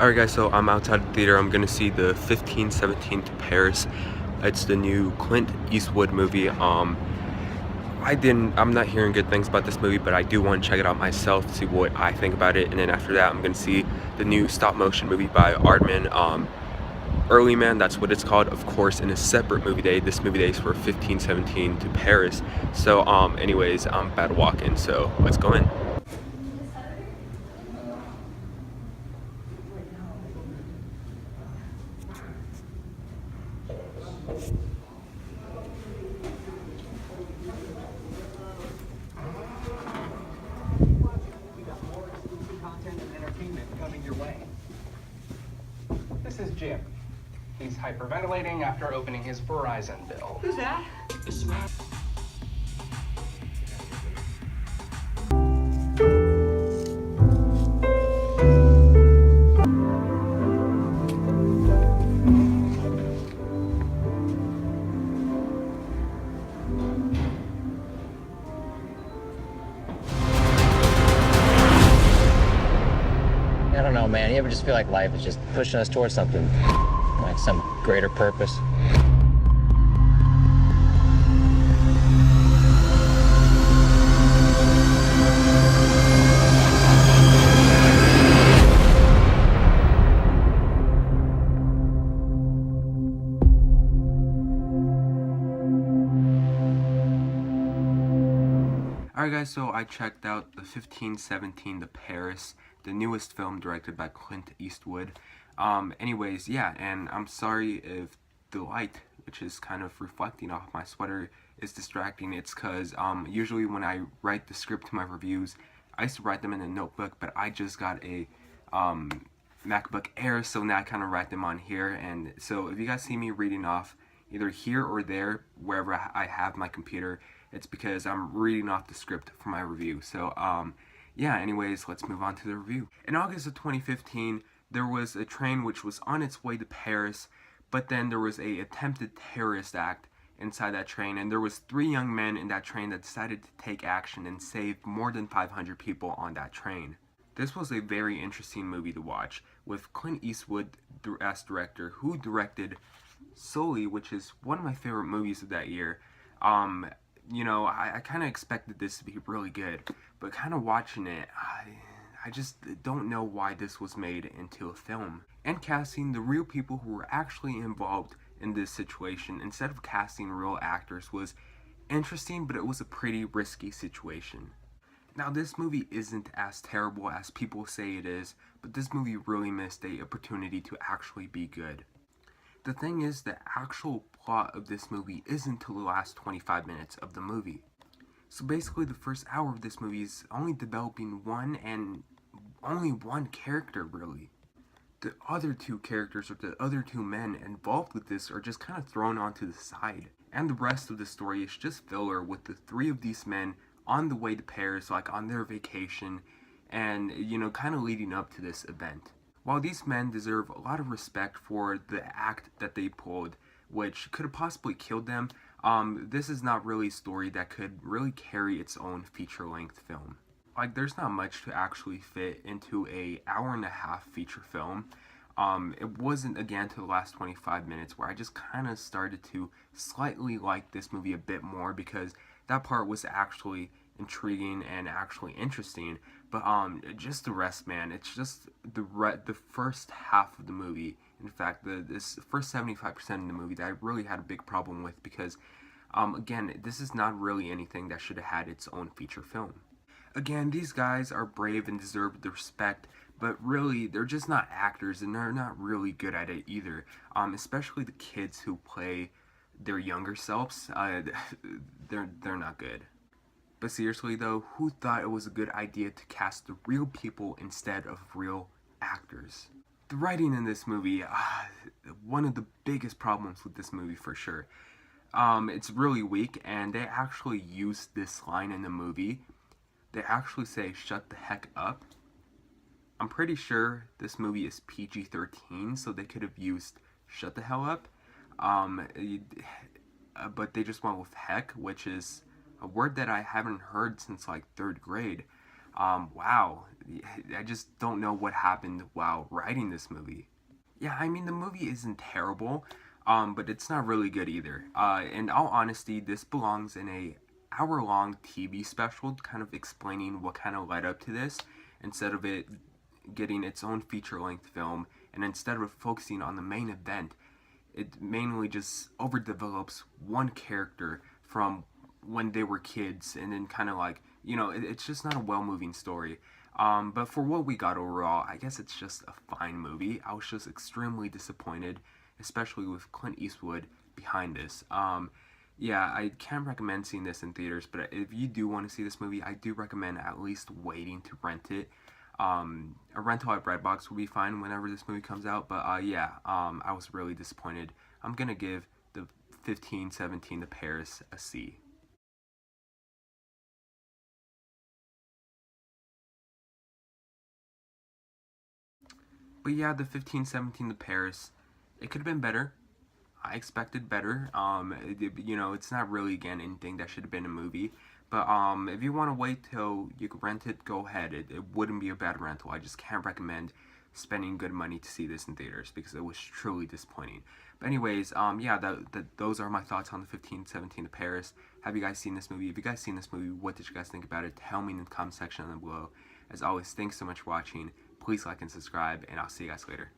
Alright guys, so I'm outside the theater. I'm gonna see the 1517 to Paris. It's the new Clint Eastwood movie. I'm not hearing good things about this movie, but I do want to check it out myself to see what I think about it. And then after that, I'm gonna see the new stop motion movie by Aardman, Early Man, that's what it's called, of course, in a separate movie day. This movie day is for 1517 to Paris. So anyways, I'm about to walk in, so let's go in. This is Jim. He's hyperventilating after opening his Verizon bill. Who's that? I don't know, man. You ever just feel like life is just pushing us towards something, like some greater purpose? Alright guys, so I checked out the 1517 to Paris, the newest film directed by Clint Eastwood. Anyways, yeah, and I'm sorry if the light, which is kind of reflecting off my sweater, is distracting. It's because usually when I write the script to my reviews, I used to write them in a notebook, but I just got a MacBook Air, so now I kind of write them on here. And so if you guys see me reading off either here or there, wherever I have my computer, it's because I'm reading off the script for my review. So yeah, anyways, let's move on to the review. In August of 2015, there was a train which was on its way to Paris, but then there was a attempted terrorist act inside that train, and there was 3 young men in that train that decided to take action and save more than 500 people on that train. This was a very interesting movie to watch, with Clint Eastwood as director, who directed Sully, which is one of my favorite movies of that year. You know, I kind of expected this to be really good, but kind of watching it, I just don't know why this was made into a film. And casting the real people who were actually involved in this situation instead of casting real actors was interesting, but it was a pretty risky situation. Now, this movie isn't as terrible as people say it is, but this movie really missed an opportunity to actually be good. The thing is, the actual plot of this movie isn't until the last 25 minutes of the movie. So basically the first hour of this movie is only developing only one character, really. The other 2 characters, or the other 2 men involved with this, are just kind of thrown onto the side. And the rest of the story is just filler with the 3 of these men on the way to Paris, like on their vacation, and, you know, kind of leading up to this event. While these men deserve a lot of respect for the act that they pulled, which could have possibly killed them, this is not really a story that could really carry its own feature-length film. Like, there's not much to actually fit into a hour-and-a-half feature film. It wasn't, again, to the last 25 minutes where I just kind of started to slightly like this movie a bit more, because that part was actually intriguing and actually interesting. But just the rest, man, it's just the first half of the movie. In fact, this first 75% of the movie that I really had a big problem with, because again, this is not really anything that should have had its own feature film. Again, these guys are brave and deserve the respect, but really, they're just not actors, and they're not really good at it either. Especially the kids who play their younger selves, they're not good. But seriously though, who thought it was a good idea to cast the real people instead of real actors? The writing in this movie, one of the biggest problems with this movie for sure. It's really weak, and they actually use this line in the movie. They actually say, "Shut the heck up." I'm pretty sure this movie is PG-13, so they could have used "shut the hell up." But they just went with heck, which is a word that I haven't heard since like 3rd grade. Wow, I just don't know what happened while writing this movie. Yeah, I mean the movie isn't terrible, but it's not really good either. In all honesty, this belongs in a hour-long TV special, kind of explaining what kind of led up to this, instead of it getting its own feature-length film, and instead of focusing on the main event, it mainly just overdevelops one character from when they were kids, and then kind of like, it's just not a well-moving story. But for what we got overall, I guess it's just a fine movie. I was just extremely disappointed, especially with Clint Eastwood behind this. Yeah, I can't recommend seeing this in theaters, but if you do want to see this movie, I do recommend at least waiting to rent it. A rental at Redbox will be fine whenever this movie comes out, but yeah, I was really disappointed. I'm gonna give the 1517 to Paris a C. But yeah, the 1517 to Paris, it could have been better. I expected better. It's not really again anything that should have been a movie. But if you want to wait till you can rent it, go ahead. It wouldn't be a bad rental. I just can't recommend spending good money to see this in theaters because it was truly disappointing. But anyways, yeah, those are my thoughts on the 1517 to Paris. Have you guys seen this movie? If you guys seen this movie, what did you guys think about it? Tell me in the comment section down below. As always, thanks so much for watching. Please like and subscribe, and I'll see you guys later.